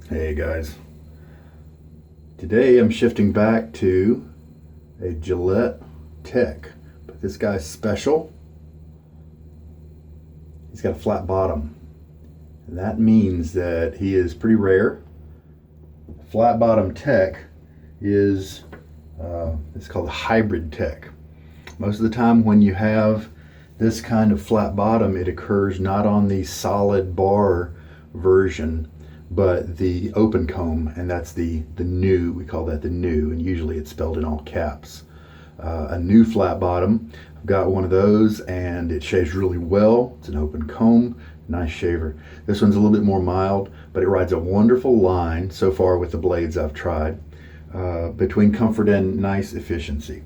Hey guys, today I'm shifting back to a Gillette Tech, but this guy's special. He's got a flat bottom, and that means that he is pretty rare. Flat bottom Tech is it's called a hybrid Tech. Most of the time when you have this kind of flat bottom, it occurs not on the solid bar version, but the open comb, and that's the new. We call that the new, and usually it's spelled in all caps. A new flat bottom. I've got one of those, and it shaves really well. It's an open comb, nice shaver. This one's a little bit more mild, but it rides a wonderful line so far with the blades I've tried, between comfort and nice efficiency.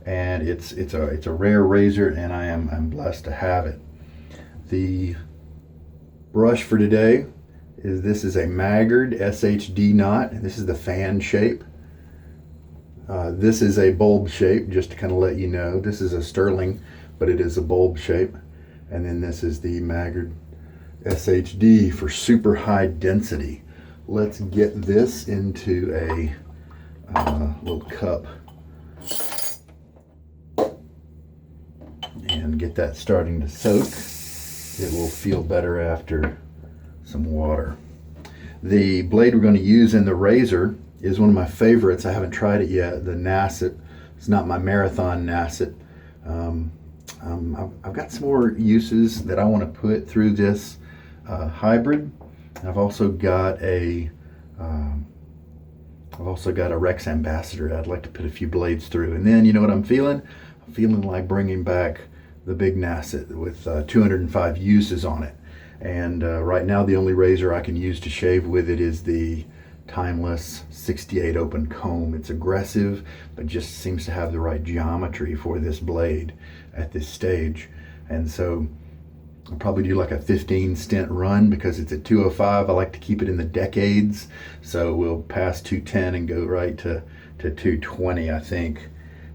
And it's a rare razor, and I'm blessed to have it. The brush for today this is a Maggard SHD knot, and this is the fan shape. This is a bulb shape, just to kind of let you know. This is a sterling, but it is a bulb shape. And then this is the Maggard SHD for super high density. Let's get this into a little cup and get that starting to soak. It will feel better after some water. The blade we're going to use in the razor is one of my favorites. I haven't tried it yet, the Nacet. It's not my marathon Nacet. I've got some more uses that I want to put through this hybrid. I've also got a Rex Ambassador I'd like to put a few blades through. And then, you know what I'm feeling? I'm feeling like bringing back the big Nacet with 205 uses on it. And right now the only razor I can use to shave with it is the Timeless 68 open comb. It's aggressive, but just seems to have the right geometry for this blade at this stage. And so I'll probably do like a 15 stint run because it's at 205. I like to keep it in the decades. So we'll pass 210 and go right to 220, I think.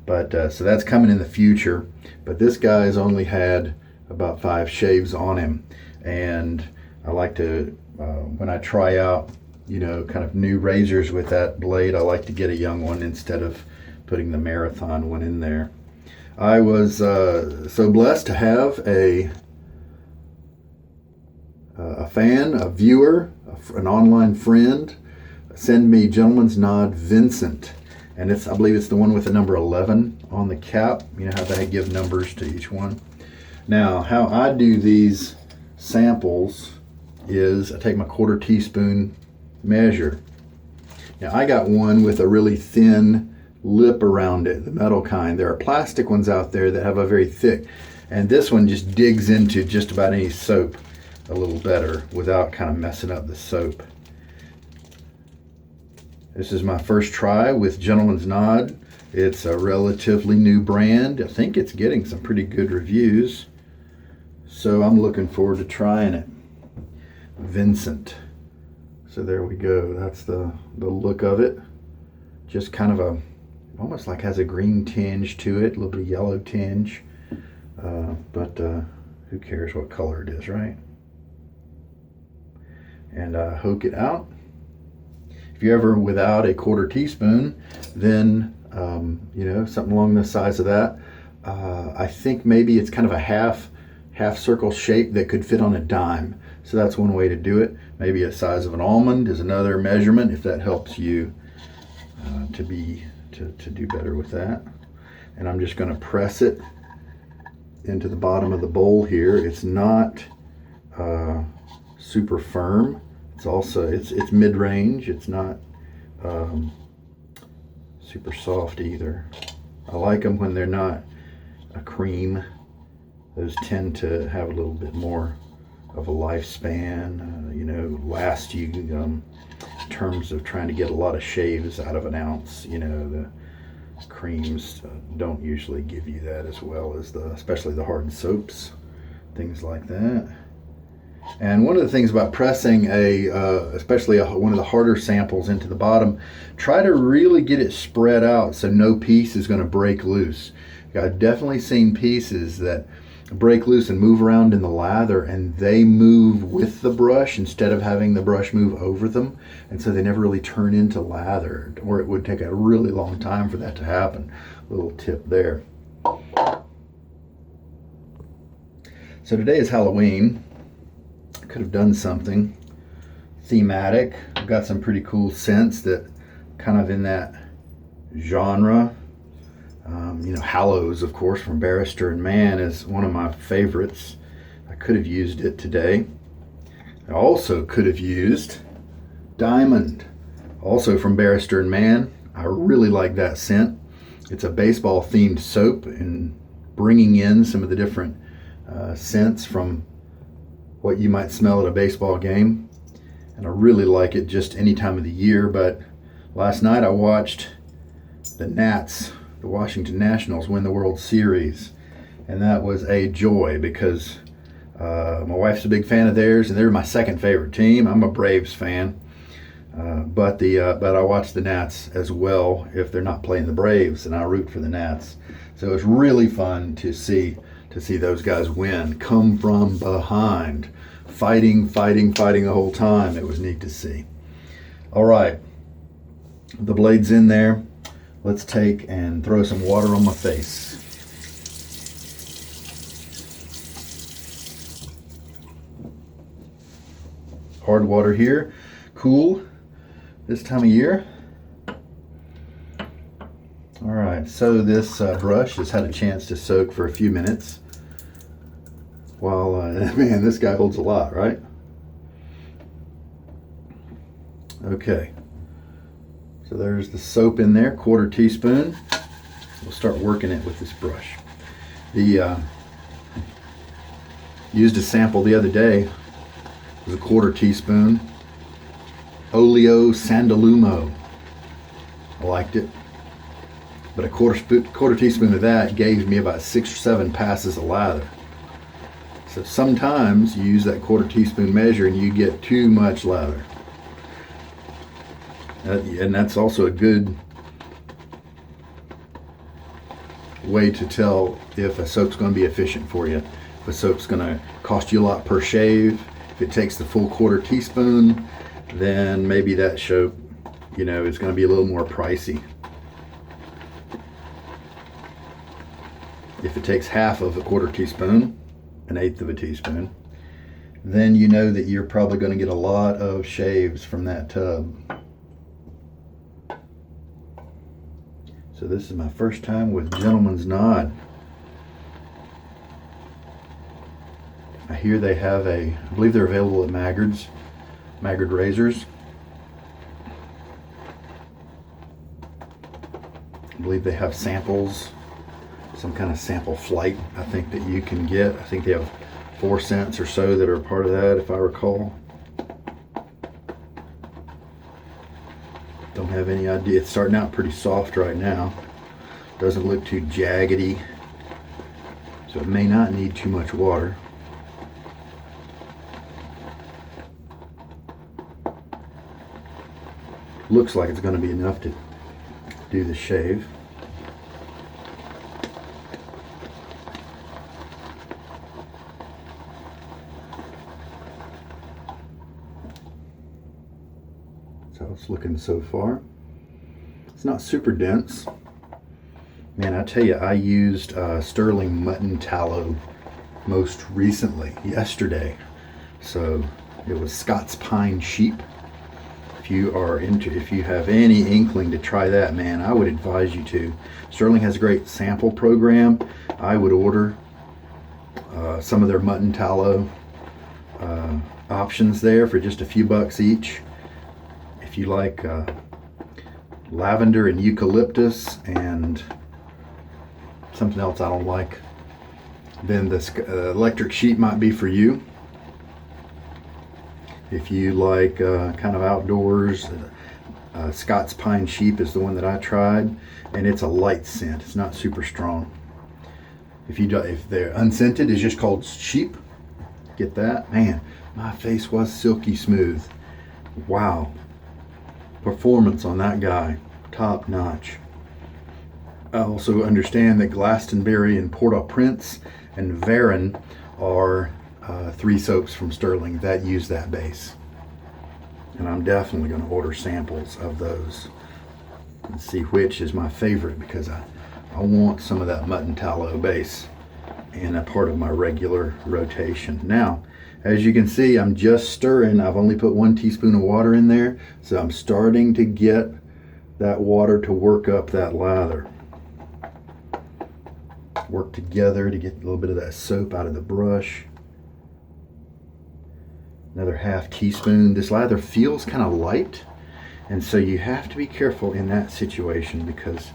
But so that's coming in the future. But this guy's only had about 5 shaves on him. And I like to, when I try out, kind of new razors with that blade, I like to get a young one instead of putting the marathon one in there. I was so blessed to have a fan, a viewer, an online friend send me Gentleman's Nod Vincent. And I believe it's the one with the number 11 on the cap. You know how they give numbers to each one. Now, how I do these samples is I take my 1/4 teaspoon measure. Now I got one with a really thin lip around it, the metal kind. There are plastic ones out there that have a very thick, and this one just digs into just about any soap a little better without kind of messing up the soap. This is my first try with Gentleman's Nod. It's a relatively new brand. I think it's getting some pretty good reviews. So I'm looking forward to trying it. Vincent. So there we go. That's the look of it. Just kind of almost like has a green tinge to it, a little bit of yellow tinge. But who cares what color it is, right? And hook it out. If you're ever without a 1/4 teaspoon, then something along the size of that. I think maybe it's kind of a half circle shape that could fit on a dime. So that's one way to do it. Maybe a size of an almond is another measurement if that helps you to do better with that. And I'm just going to press it into the bottom of the bowl here. It's not super firm. It's also it's mid-range. It's not super soft either. I like them when they're not a cream. Those tend to have a little bit more of a lifespan, last you in terms of trying to get a lot of shaves out of an ounce. The creams don't usually give you that as well as especially the hard soaps, things like that. And one of the things about pressing especially one of the harder samples into the bottom, try to really get it spread out so no piece is going to break loose. I've definitely seen pieces that break loose and move around in the lather, and they move with the brush instead of having the brush move over them, and so they never really turn into lather, or it would take a really long time for that to happen. Little tip there. So today is Halloween. I could have done something thematic. I've got some pretty cool scents that kind of in that genre. Hallows, of course, from Barrister and Mann is one of my favorites. I could have used it today. I also could have used Diamond, also from Barrister and Mann. I really like that scent. It's a baseball themed soap, and bringing in some of the different scents from what you might smell at a baseball game. And I really like it just any time of the year. But last night I watched the Nats, the Washington Nationals, win the World Series, and that was a joy because my wife's a big fan of theirs, and they're my second favorite team. I'm a Braves fan, but I watch the Nats as well if they're not playing the Braves, and I root for the Nats. So it's really fun to see those guys win, come from behind, fighting the whole time. It was neat to see. All right, the blade's in there. Let's take and throw some water on my face. Hard water here, cool this time of year. All right, so this brush has had a chance to soak for a few minutes. While, man, this guy holds a lot, right? Okay. So there's the soap in there, 1/4 teaspoon. We'll start working it with this brush. Used a sample the other day. It was a 1/4 teaspoon. Oleo Sandalumo. I liked it. But a quarter teaspoon of that gave me about 6 or 7 passes of lather. So sometimes you use that 1/4 teaspoon measure and you get too much lather. And that's also a good way to tell if a soap's going to be efficient for you. If a soap's going to cost you a lot per shave, if it takes the full 1/4 teaspoon, then maybe that soap, is going to be a little more pricey. If it takes half of a 1/4 teaspoon, 1/8 of a teaspoon, then you know that you're probably going to get a lot of shaves from that tub. So this is my first time with Gentleman's Nod. I hear they have I believe they're available at Maggard razors. I believe they have samples, some kind of sample flight I think that you can get. I think they have 4 cents or so that are a part of that, if I recall. Don't have any idea. It's starting out pretty soft right now. Doesn't look too jaggedy, so it may not need too much water. Looks like it's going to be enough to do the shave. So it's looking so far. It's not super dense. Man, I tell you, I used sterling mutton tallow most recently, yesterday. So it was Scots Pine Sheep. If you have any inkling to try that, man, I would advise you to. Sterling has a great sample program. I would order some of their mutton tallow options there for just a few bucks each. If you like lavender and eucalyptus and something else I don't like, then this electric sheep might be for you. If you like kind of outdoors, Scots Pine Sheep is the one that I tried, and it's a light scent. It's not super strong. If they're unscented, it's just called sheep. Get that? Man, my face was silky smooth. Wow. Performance on that guy, top notch. I also understand that Glastonbury and Port-au-Prince and Varen are 3 soaps from Sterling that use that base. And I'm definitely going to order samples of those and see which is my favorite, because I want some of that mutton tallow base in a part of my regular rotation. Now, as you can see, I'm just stirring. I've only put 1 teaspoon of water in there, so I'm starting to get that water to work up that lather. Work together to get a little bit of that soap out of the brush. Another half teaspoon. This lather feels kind of light, and so you have to be careful in that situation, because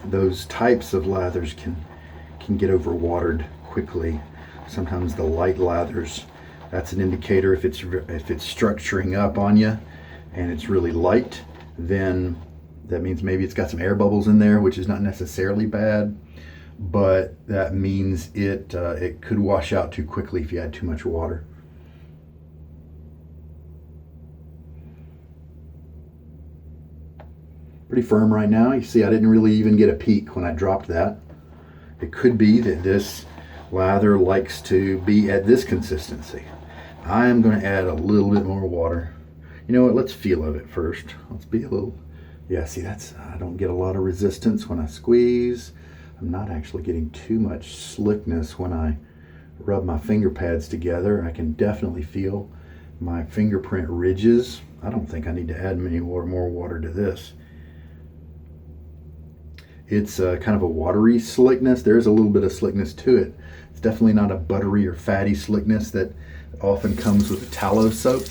those types of lathers can get overwatered quickly. Sometimes the light lathers, that's an indicator. If it's structuring up on you and it's really light, then that means maybe it's got some air bubbles in there, which is not necessarily bad, but that means it could wash out too quickly if you add too much water. Pretty firm right now. You see, I didn't really even get a peak when I dropped that. It could be that this lather likes to be at this consistency. I am going to add a little bit more water. You know what? Let's feel of it first. Let's be a little. Yeah, see, I don't get a lot of resistance when I squeeze. I'm not actually getting too much slickness when I rub my finger pads together. I can definitely feel my fingerprint ridges. I don't think I need to add more water to this. It's kind of a watery slickness. There's a little bit of slickness to it. It's definitely not a buttery or fatty slickness that often comes with a tallow soap.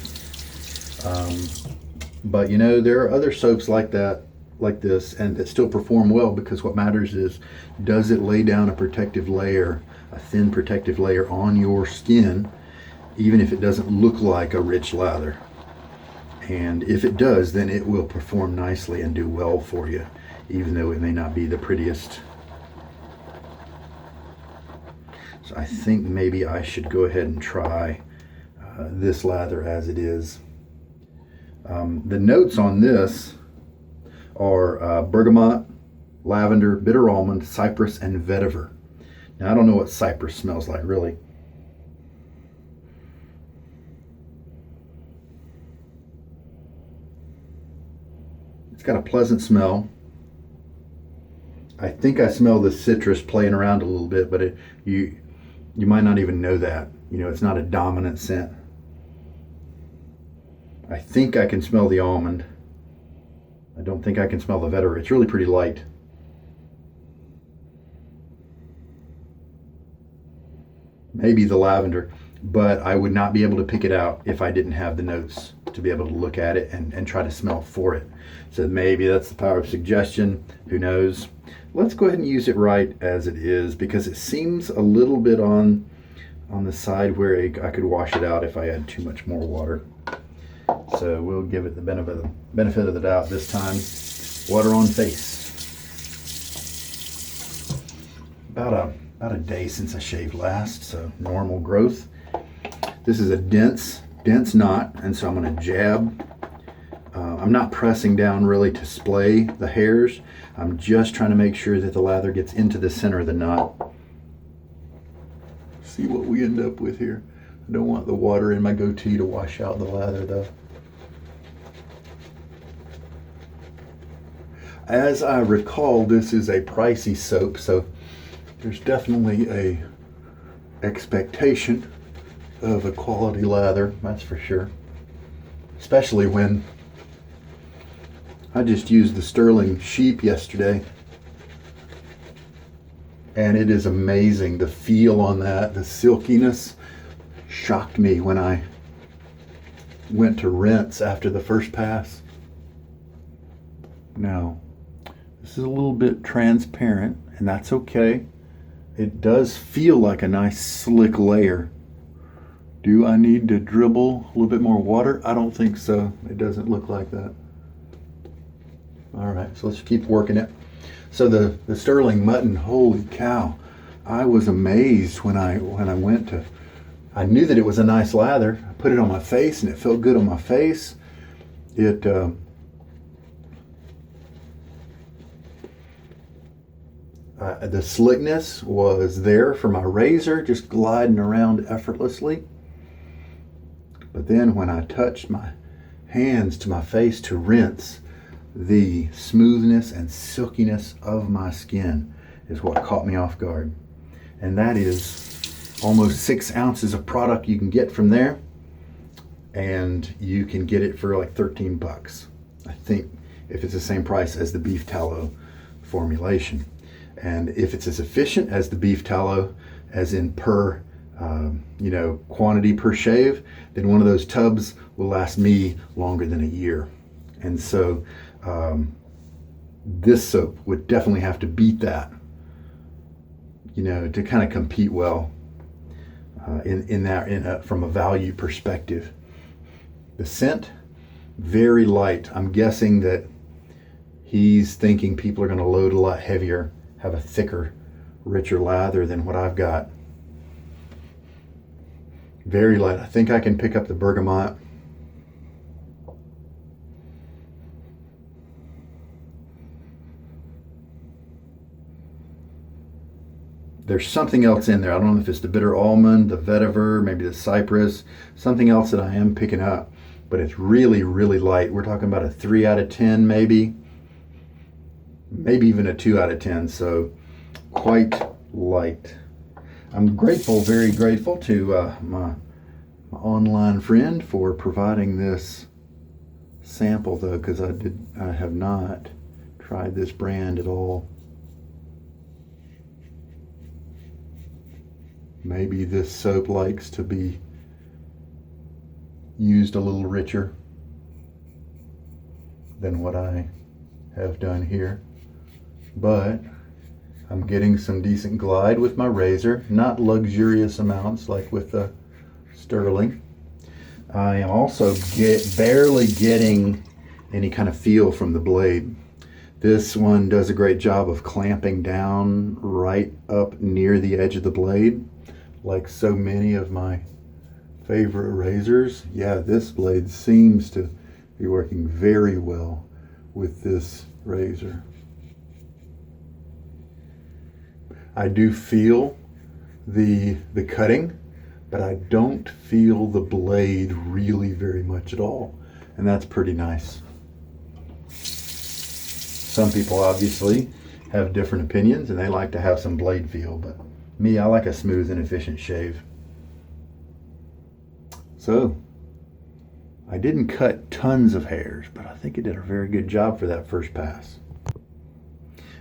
But you know, there are other soaps like that, like this, and that still perform well, because what matters is, does it lay down a protective layer, a thin protective layer on your skin, even if it doesn't look like a rich lather. And if it does, then it will perform nicely and do well for you, even though it may not be the prettiest. So I think maybe I should go ahead and try this lather as it is. The notes on this are bergamot, lavender, bitter almond, cypress, and vetiver. Now, I don't know what cypress smells like, really. It's got a pleasant smell. I think I smell the citrus playing around a little bit, but you might not even know that. You know, it's not a dominant scent. I think I can smell the almond. I don't think I can smell the vetiver. It's really pretty light. Maybe the lavender, but I would not be able to pick it out if I didn't have the notes to be able to look at it and try to smell for it. So maybe that's the power of suggestion. Who knows? Let's go ahead and use it right as it is, because it seems a little bit on the side where I could wash it out if I add too much more water. So we'll give it the benefit of the doubt this time. Water on face. About a day since I shaved last, so normal growth. This is a dense knot, and so I'm going to jab. I'm not pressing down really to splay the hairs. I'm just trying to make sure that the lather gets into the center of the knot. See what we end up with here. I don't want the water in my goatee to wash out the lather, though. As I recall, this is a pricey soap, so there's definitely a expectation of a quality lather, that's for sure. Especially when I just used the Sterling sheep yesterday, and it is amazing. The feel on that, the silkiness, shocked me when I went to rinse after the first pass. Now, this is a little bit transparent, and that's okay. It does feel like a nice slick layer. Do I need to dribble a little bit more water? I don't think so. It doesn't look like that. All right, so let's keep working it. So the Sterling mutton, holy cow. I was amazed when I went to, I knew that it was a nice lather. I put it on my face and it felt good on my face. The slickness was there for my razor, just gliding around effortlessly. But then when I touched my hands to my face to rinse, the smoothness and silkiness of my skin is what caught me off guard. And that is almost 6 ounces of product you can get from there. And you can get it for like 13 bucks. I think if it's the same price as the beef tallow formulation. And if it's as efficient as the beef tallow, as in per quantity per shave, then one of those tubs will last me longer than a year. And so this soap would definitely have to beat that, to kind of compete well from a value perspective. The scent, very light. I'm guessing that he's thinking people are going to load a lot heavier, have a thicker, richer lather than what I've got. Very light. I think I can pick up the bergamot. There's something else in there. I don't know if it's the bitter almond, the vetiver, maybe the cypress, something else that I am picking up, but it's really, really light. We're talking about a 3 out of 10, maybe even a 2 out of 10. So quite light. I'm grateful, very grateful to my online friend for providing this sample, though, because I have not tried this brand at all. Maybe this soap likes to be used a little richer than what I have done here, but I'm getting some decent glide with my razor, not luxurious amounts like with the Sterling. I am also barely getting any kind of feel from the blade. This one does a great job of clamping down right up near the edge of the blade, like so many of my favorite razors. Yeah, this blade seems to be working very well with this razor. I do feel the cutting, but I don't feel the blade really very much at all. And that's pretty nice. Some people obviously have different opinions and they like to have some blade feel, but me, I like a smooth and efficient shave. So, I didn't cut tons of hairs, but I think it did a very good job for that first pass.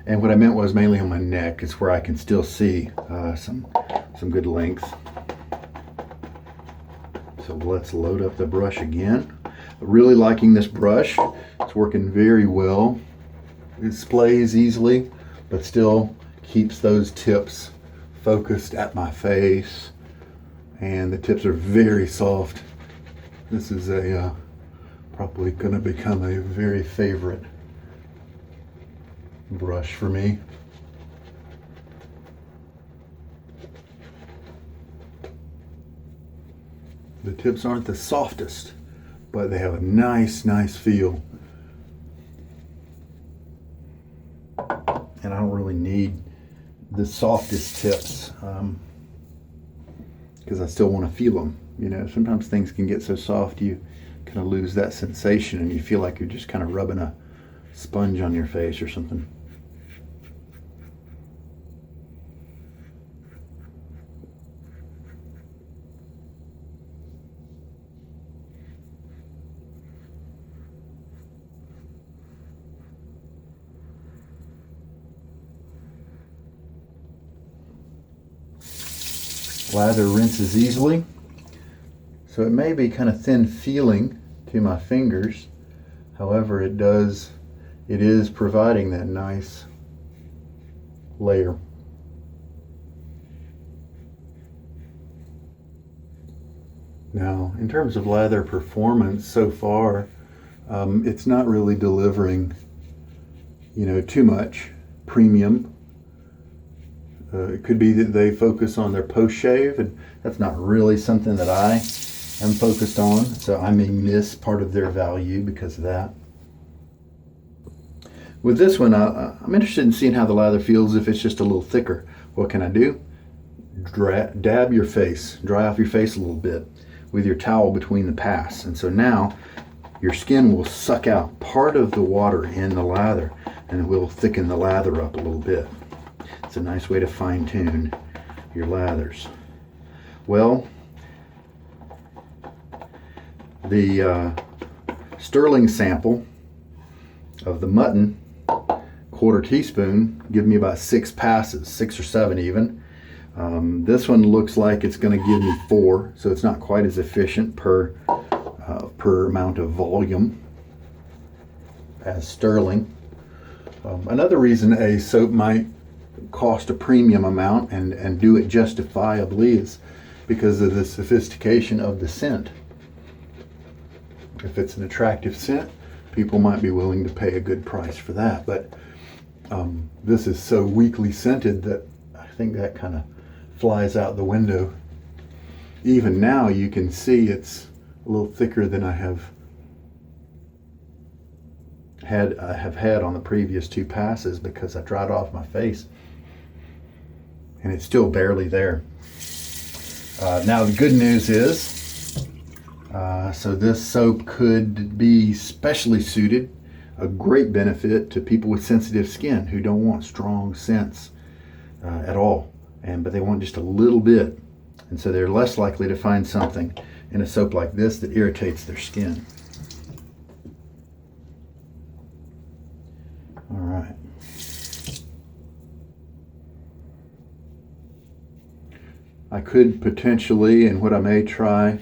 And what I meant was mainly on my neck. It's where I can still see some good length. So let's load up the brush again. Really liking this brush. It's working very well. It splays easily, but still keeps those tips focused at my face. And the tips are very soft. This is probably going to become a very favorite brush for me. The tips aren't the softest, but they have a nice feel. And I don't really need the softest tips because I still want to feel them. Sometimes things can get so soft you kind of lose that sensation and you feel like you're just kind of rubbing a sponge on your face or something. Lather rinses easily, so it may be kind of thin feeling to my fingers. However, it is providing that nice layer. Now, in terms of lather performance so far, it's not really delivering, too much premium. It could be that they focus on their post-shave, and that's not really something that I am focused on, so I may miss part of their value because of that. With this one, I'm interested in seeing how the lather feels if it's just a little thicker. What can I do? Dab your face, dry off your face a little bit with your towel between the pass. And so now your skin will suck out part of the water in the lather, and it will thicken the lather up a little bit. It's a nice way to fine tune your lathers. Well, the sterling sample of the mutton, quarter teaspoon, give me about 6 passes, 6 or 7 even. This one looks like it's going to give me 4, so it's not quite as efficient per amount of volume as sterling. Another reason a soap might cost a premium amount and do it justifiably is because of the sophistication of the scent. If it's an attractive scent, people might be willing to pay a good price for that. But this is so weakly scented that I think that kind of flies out the window. Even now you can see it's a little thicker than I have had on the previous 2 passes, because I dried off my face and it's still barely there. Now the good news is, so this soap could be specially suited, a great benefit to people with sensitive skin who don't want strong scents at all, but they want just a little bit, and so they're less likely to find something in a soap like this that irritates their skin. All right. I could potentially, and what I may try,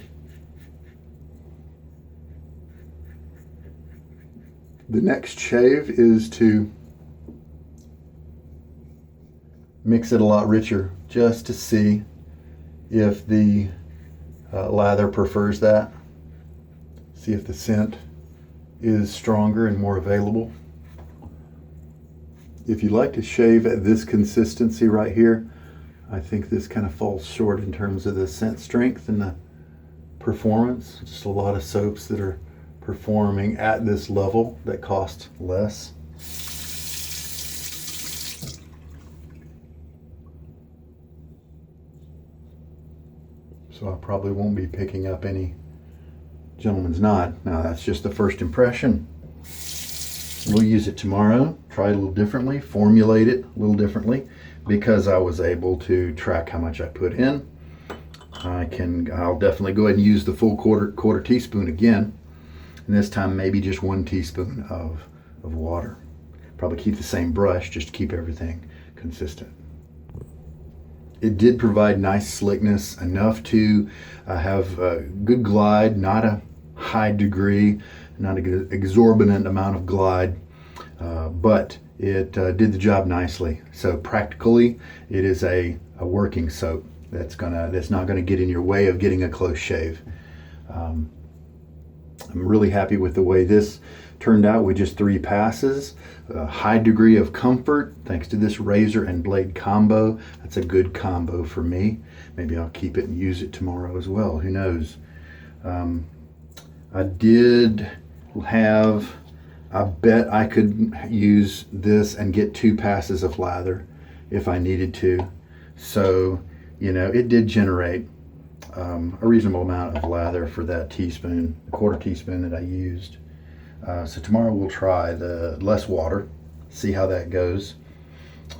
the next shave is to mix it a lot richer, just to see if the lather prefers that. See if the scent is stronger and more available. If you like to shave at this consistency right here, I think this kind of falls short in terms of the scent strength and the performance. Just a lot of soaps that are performing at this level that cost less. So I probably won't be picking up any gentleman's knot. Now that's just the first impression. We'll use it tomorrow, try it a little differently, formulate it a little differently, because I was able to track how much I put in. I'll definitely go ahead and use the full quarter teaspoon again, and this time maybe just 1 teaspoon of water. Probably keep the same brush just to keep everything consistent. It did provide nice slickness, enough to have a good glide, not a high degree, not an exorbitant amount of glide, but it did the job nicely. So practically, it is a working soap that's not gonna get in your way of getting a close shave. I'm really happy with the way this turned out with just 3 passes. A high degree of comfort thanks to this razor and blade combo. That's a good combo for me. Maybe I'll keep it and use it tomorrow as well. Who knows? I did have, I bet I could use this and get 2 passes of lather if I needed to. So, it did generate a reasonable amount of lather for that teaspoon, a quarter teaspoon that I used. So tomorrow we'll try the less water, see how that goes.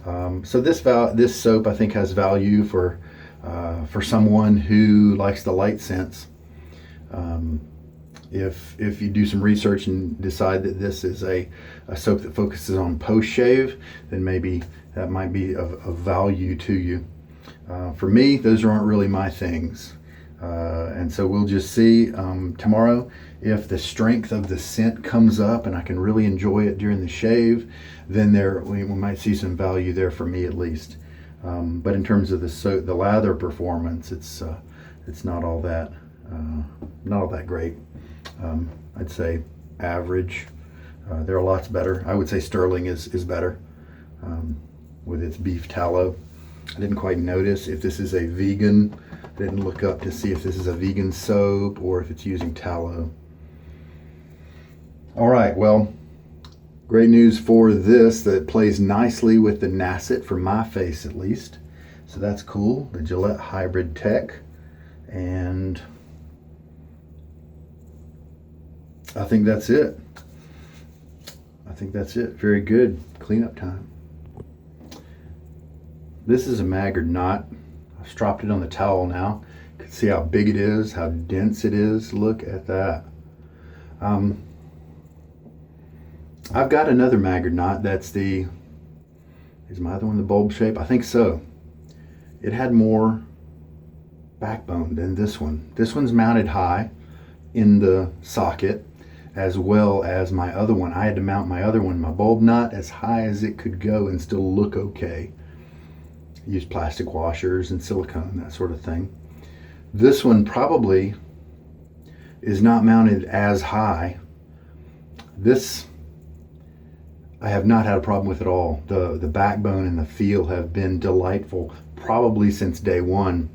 So this soap I think has value for someone who likes the light scents. If you do some research and decide that this is a soap that focuses on post-shave, then maybe that might be of value to you. For me, those aren't really my things. And so we'll just see tomorrow if the strength of the scent comes up and I can really enjoy it during the shave, then we might see some value there for me at least. But in terms of the lather performance, it's not all that great. I'd say average. There are lots better. I would say Sterling is better with its beef tallow. I didn't quite notice if this is a vegan. I didn't look up to see if this is a vegan soap or if it's using tallow. All right, well, Great news for this, that plays nicely with the Nacet, for my face at least. So that's cool, the Gillette Hybrid Tech. And I think that's it. Very good. Cleanup time. This is a Maggard knot. I've stropped it on the towel now. You can see how big it is, how dense it is. Look at that. I've got another Maggard knot. That's the, is my other one the bulb shape? I think so. It had more backbone than this one. This one's mounted high in the socket, as well as my other one. I had to mount my other one, my bulb knot, as high as it could go and still look okay. Use plastic washers and silicone, that sort of thing. This one probably is not mounted as high. This I have not had a problem with at all. The backbone and the feel have been delightful, probably since day one.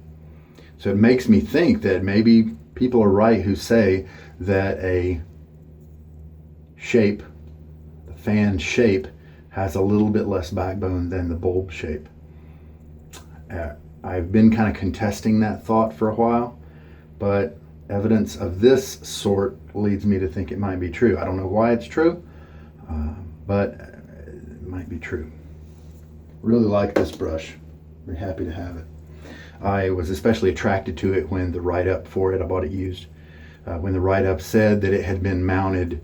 So it makes me think that maybe people are right who say that a shape, the fan shape, has a little bit less backbone than the bulb shape. I've been kind of contesting that thought for a while, but evidence of this sort leads me to think it might be true. I don't know why it's true, but it might be true. Really like this brush. Very happy to have it. I was especially attracted to it when the write-up for it, I bought it used, when the write-up said that it had been mounted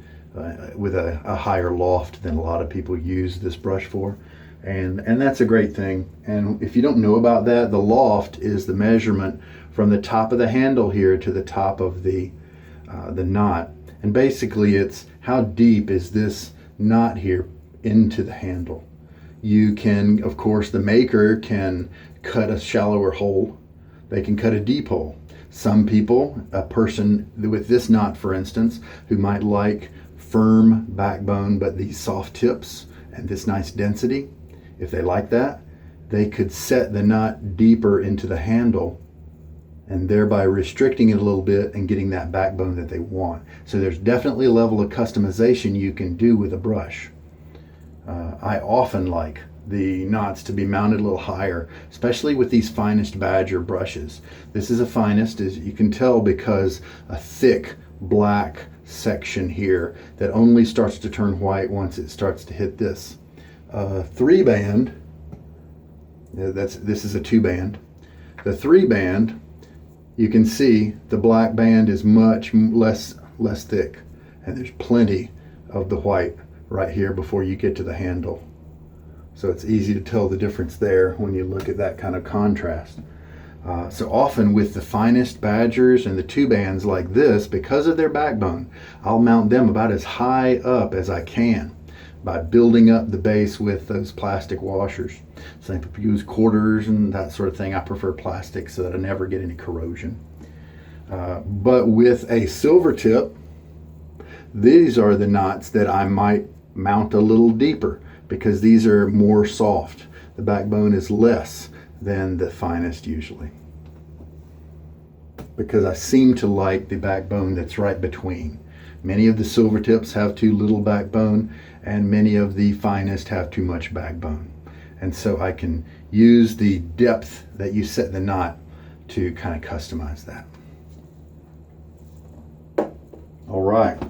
with a higher loft than a lot of people use this brush for. And that's a great thing. And if you don't know about that, the loft is the measurement from the top of the handle here to the top of the knot. And basically it's how deep is this knot here into the handle. You can, of course, the maker can cut a shallower hole. They can cut a deep hole. Some people, a person with this knot, for instance, who might like firm backbone but these soft tips and this nice density, if they like that, they could set the knot deeper into the handle and thereby restricting it a little bit and getting that backbone that they want. So there's definitely a level of customization you can do with a brush. I often like the knots to be mounted a little higher, especially with these Finest Badger brushes. This is a Finest, as you can tell, because a thick black section here that only starts to turn white once it starts to hit this. 3-band, this is a 2-band. The 3-band, you can see the black band is much less thick, and there's plenty of the white right here before you get to the handle. So it's easy to tell the difference there when you look at that kind of contrast. So often with the Finest Badgers and the 2-bands like this, because of their backbone, I'll mount them about as high up as I can by building up the base with those plastic washers. Some people use quarters and that sort of thing. I prefer plastic so that I never get any corrosion. But with a silver tip, these are the knots that I might mount a little deeper because these are more soft. The backbone is less than the Finest usually, because I seem to like the backbone that's right between. Many of the silver tips have too little backbone, and many of the Finest have too much backbone. And so I can use the depth that you set the knot to kind of customize that. All right.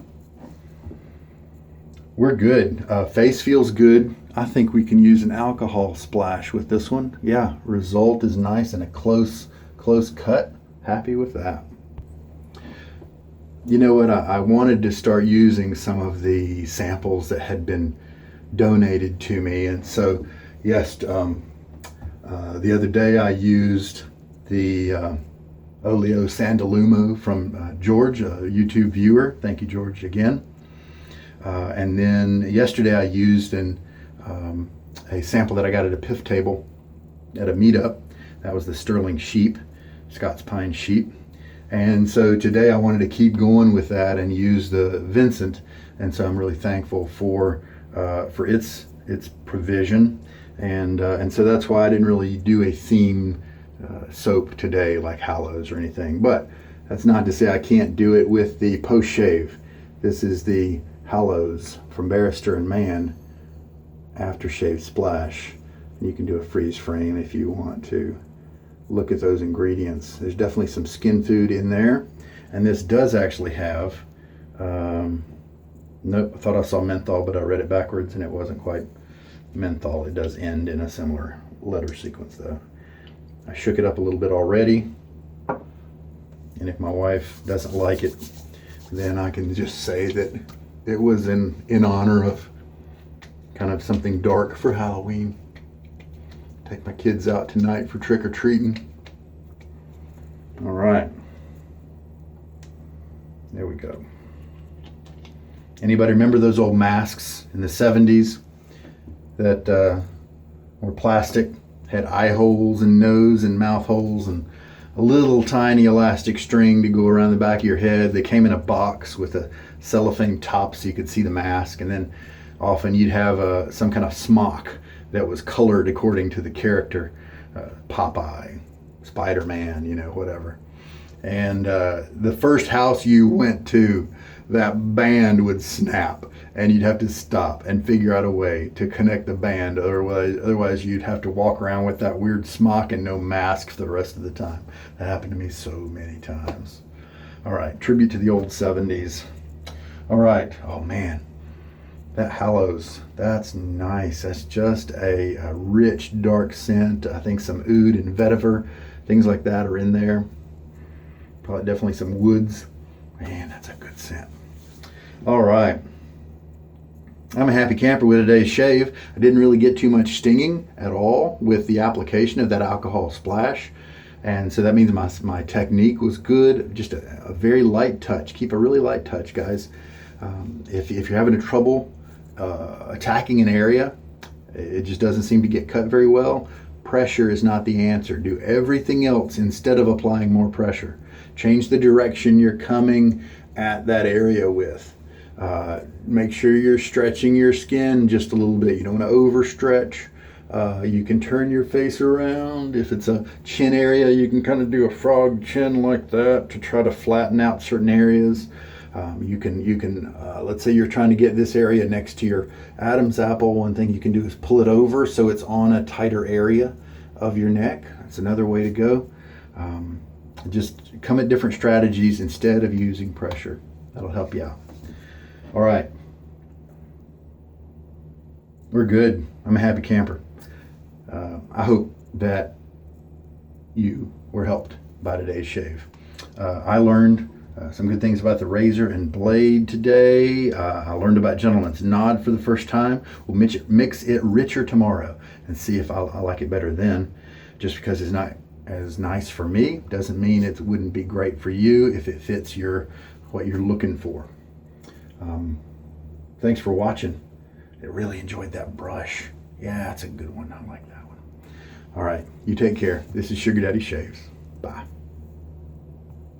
We're good. Face feels good. I think we can use an alcohol splash with this one. Yeah, result is nice and a close cut. Happy with that. You know what? I wanted to start using some of the samples that had been donated to me, and so yes, the other day I used the Oleo Sandalumo from George, a YouTube viewer. Thank you, George, again. And then yesterday I used a sample that I got at a PIF table at a meetup. That was the Sterling Sheep, Scots Pine Sheep. And so today I wanted to keep going with that and use the Vincent. And so I'm really thankful for its provision. And so that's why I didn't really do a theme soap today like Hallows or anything. But that's not to say I can't do it with the post shave. This is the Hallows from Barrister and Mann aftershave splash. And you can do a freeze frame if you want to look at those ingredients. There's definitely some skin food in there, and this does actually have nope, I thought I saw menthol, but I read it backwards and it wasn't quite menthol. It does end in a similar letter sequence though. I shook it up a little bit already, and if my wife doesn't like it, then I can just say that it was in honor of kind of something dark for Halloween. Take my kids out tonight for trick-or-treating. All right. There we go. Anybody remember those old masks in the 70s that were plastic, had eye holes and nose and mouth holes and a little tiny elastic string to go around the back of your head? They came in a box with a cellophane top so you could see the mask, and then often you'd have some kind of smock that was colored according to the character, Popeye, Spider-Man, you know, whatever. And the first house you went to, that band would snap, and you'd have to stop and figure out a way to connect the band. Otherwise you'd have to walk around with that weird smock and no mask for the rest of the time. That happened to me so many times. All right, tribute to the old 70s. All right, oh man, that Hallows, that's nice. That's just a rich, dark scent. I think some oud and vetiver, things like that are in there. Probably definitely some woods. Man, that's a good scent. All right. I'm a happy camper with today's shave. I didn't really get too much stinging at all with the application of that alcohol splash. And so that means my technique was good. Just a very light touch. Keep a really light touch, guys. If you're having trouble attacking an area, it just doesn't seem to get cut very well, pressure is not the answer. Do everything else instead of applying more pressure. Change the direction you're coming at that area with. Make sure you're stretching your skin just a little bit. You don't want to overstretch. You can turn your face around. If it's a chin area, you can kind of do a frog chin like that to try to flatten out certain areas. You can let's say you're trying to get this area next to your Adam's apple. One thing you can do is pull it over so it's on a tighter area of your neck. That's another way to go. Just come at different strategies instead of using pressure. That'll help you out. All right. We're good. I'm a happy camper. I hope that you were helped by today's shave. I learned some good things about the razor and blade today. I learned about Gentleman's Nod for the first time. We'll mix it richer tomorrow and see if I like it better then. Just because it's not as nice for me doesn't mean it wouldn't be great for you if it fits what you're looking for. Thanks for watching. I really enjoyed that brush. Yeah, that's a good one. I like that one. All right, you take care. This is Sugar Daddy Shaves.